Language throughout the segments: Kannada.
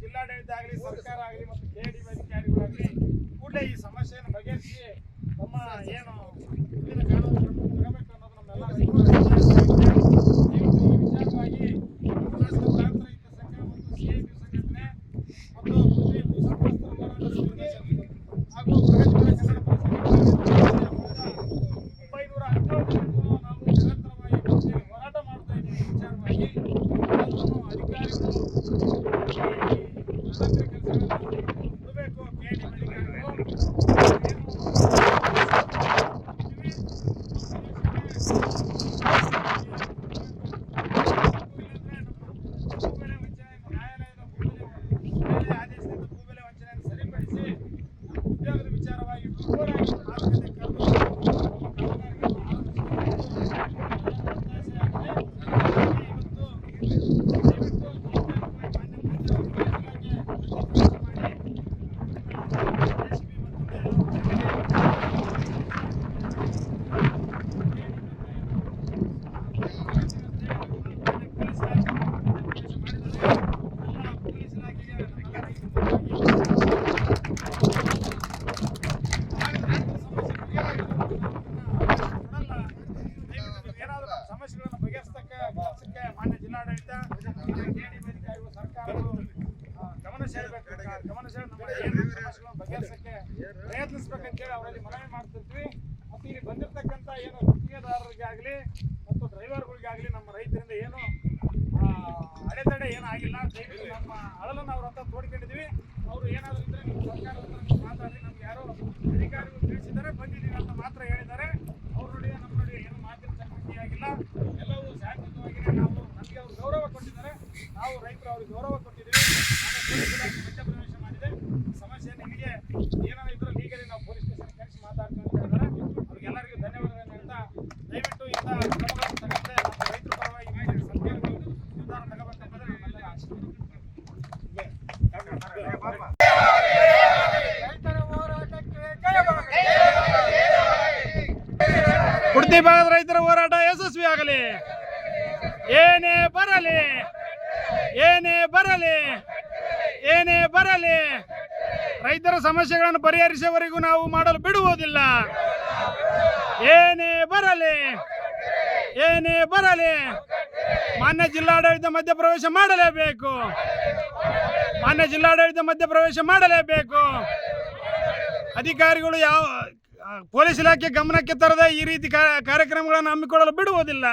ಜಿಲ್ಲಾಡಳಿತ ಆಗಲಿ ಸರ್ಕಾರ ಆಗಲಿ ಮತ್ತು ಕೆಡಿಬಿ ಅಧಿಕಾರಿಗಳಾಗಲಿ ಕೂಡಲೇ ಈ ಸಮಸ್ಯೆಯನ್ನು ಬಗೆಹರಿಸಿ ತಮ್ಮ ಏನು ಮುಂದಿನ ಕಾನೂನು ಕ್ರಮ ತಗೋಬೇಕು ಅನ್ನೋದು ನಮ್ಮೆಲ್ಲ ಈ ವಿಚಾರವಾಗಿ ಪ್ರಾಂತ ರೈತ ಸಂಘ ಮತ್ತು ಸಿಐಟಿ ಸಂಘಟನೆ ಮತ್ತು ಹಾಗೂ ಹೋರಾಟ ಮಾಡ್ತಾ ಇದ್ದೀವಿ. ವಿಚಾರವಾಗಿ ಆದೇಶದಿಂದ ಭೂಬೆಲೆ ವಂಚನೆಯನ್ನು ಸರಿಪಡಿಸಿ ಉದ್ಯೋಗದ ವಿಚಾರವಾಗಿ ಸಮಸ್ಯೆಗಳನ್ನು ಬಗೆಹರಿಸಕ್ಕೆ ಮಾನ್ಯ ಜಿಲ್ಲಾಡಳಿತ ಸರ್ಕಾರಗಳು ಗಮನ ಸೆಳೆದು ನಮ್ಮ ಸಮಸ್ಯೆಗಳನ್ನು ಬಗೆಹರಿಸಕ್ಕೆ ಪ್ರಯತ್ನಿಸಬೇಕಂತೇಳಿ ಅವರಲ್ಲಿ ಮನವಿ ಮಾಡ್ತಿರ್ತೀವಿ. ಮತ್ತು ಇಲ್ಲಿ ಬಂದಿರತಕ್ಕಂಥ ಏನು ಗುತ್ತಿಗೆದಾರರಿಗಾಗಲಿ ಮತ್ತು ಡ್ರೈವರ್ಗಳಿಗಾಗಲಿ ನಮ್ಮ ರೈತರಿಂದ ಏನು ಅಡೆತಡೆ ಏನೂ ಆಗಿಲ್ಲ. ದಯವಿಟ್ಟು ನಮ್ಮ ಅಳಲನ್ನು ಅವ್ರ ಹತ್ರ ತೋಡ್ಕೊಂಡಿದ್ವಿ. ಅವರು ಏನಾದರೂ ಇದ್ದರೆ ನಿಮ್ಮ ಸರ್ಕಾರದ ಹತ್ರ ಮಾತಾಡಿ, ನಮ್ಗೆ ಯಾರೋ ಅಧಿಕಾರಿಗಳು ತಿಳಿಸಿದ್ದಾರೆ, ಬಂದಿದ್ದೀವಿ ಅಂತ ಮಾತ್ರ ಹೇಳಿದ್ದಾರೆ. ಅವ್ರ ನಡುವೆ ನಮ್ಮ ನಡುವೆ ಏನು ಮಾತಿನ ಚಕಮಕಿ ಆಗಿಲ್ಲ. ಎಲ್ಲವೂ ಶಾಂತಿಯುತವಾಗಿದೆ. ನಮಗೆ ಅವರು ಗೌರವ ಕೊಟ್ಟಿದ್ದಾರೆ, ನಾವು ರೈತರು ಅವ್ರಿಗೆ ಗೌರವ ಕೊಟ್ಟಿದ್ದೀವಿ. ಪೊಲೀಸ್ ಇಲಾಖೆ ಮಧ್ಯಪ್ರವೇಶ ಮಾಡಿದೆ. ಸಮಸ್ಯೆ ನಿಮಗೆ ಏನಾದ್ರು ಇದ್ರೆ ಲೀಗಲಿ ನಾವು ಪೊಲೀಸ್ ಸ್ಟೇಷನ್ ಕರೆಸಿ ಮಾತಾಡ್ತೀವಿ ಅಂತ ಹೇಳಿದ್ದಾರೆ. ಅವ್ರಿಗೆಲ್ಲರಿಗೂ ಧನ್ಯವಾದಗಳನ್ನು ಹೇಳ್ತಾ ದಯವಿಟ್ಟು ಇಂಥ ಕ್ರಮಗಳನ್ನು ತಗೊಂಡ್ರೆ ನಮ್ಮ ರೈತರ ಪರವಾಗಿ ಸರ್ಕಾರ ನಿರ್ಧಾರ ತಗೋಬೇಕಂದ್ರೆ ನಮ್ಮೆಲ್ಲರ ಆಶೆ. ಉಡುಪಿ ಭಾಗದ ರೈತರ ಹೋರಾಟ ಯಶಸ್ವಿ ಆಗಲಿ. ಏನೇ ಬರಲಿ ಏನೇ ಬರಲಿ ಏನೇ ಬರಲಿ ರೈತರ ಸಮಸ್ಯೆಗಳನ್ನು ಪರಿಹರಿಸುವವರೆಗೂ ನಾವು ಮಾಡಲು ಬಿಡುವುದಿಲ್ಲ. ಏನೇ ಬರಲಿ ಏನೇ ಬರಲಿ ಮಾನ್ಯ ಜಿಲ್ಲಾಡಳಿತ ಮಧ್ಯಪ್ರವೇಶ ಮಾಡಲೇಬೇಕು. ಮಾನ್ಯ ಜಿಲ್ಲಾಡಳಿತ ಮಧ್ಯಪ್ರವೇಶ ಮಾಡಲೇಬೇಕು. ಅಧಿಕಾರಿಗಳು ಪೊಲೀಸ್ ಇಲಾಖೆ ಗಮನಕ್ಕೆ ತರದೆ ಈ ರೀತಿ ಕಾರ್ಯಕ್ರಮಗಳನ್ನು ಹಮ್ಮಿಕೊಳ್ಳಲು ಬಿಡುವುದಿಲ್ಲ.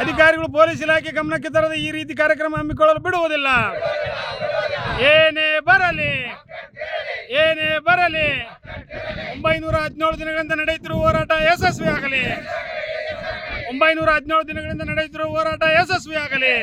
ಅಧಿಕಾರಿಗಳು ಪೊಲೀಸ್ ಇಲಾಖೆ ಗಮನಕ್ಕೆ ತರದೆ ಈ ರೀತಿ ಕಾರ್ಯಕ್ರಮ ಹಮ್ಮಿಕೊಳ್ಳಲು ಬಿಡುವುದಿಲ್ಲ. ಏನೇ ಬರಲಿ ಏನೇ ಬರಲಿ 917 ದಿನಗಳಿಂದ ನಡೆಯುತ್ತಿರುವ ಹೋರಾಟ ಯಶಸ್ವಿ ಆಗಲಿ. 917 ದಿನಗಳಿಂದ ನಡೆಯುತ್ತಿರುವ ಹೋರಾಟ ಯಶಸ್ವಿ ಆಗಲಿ.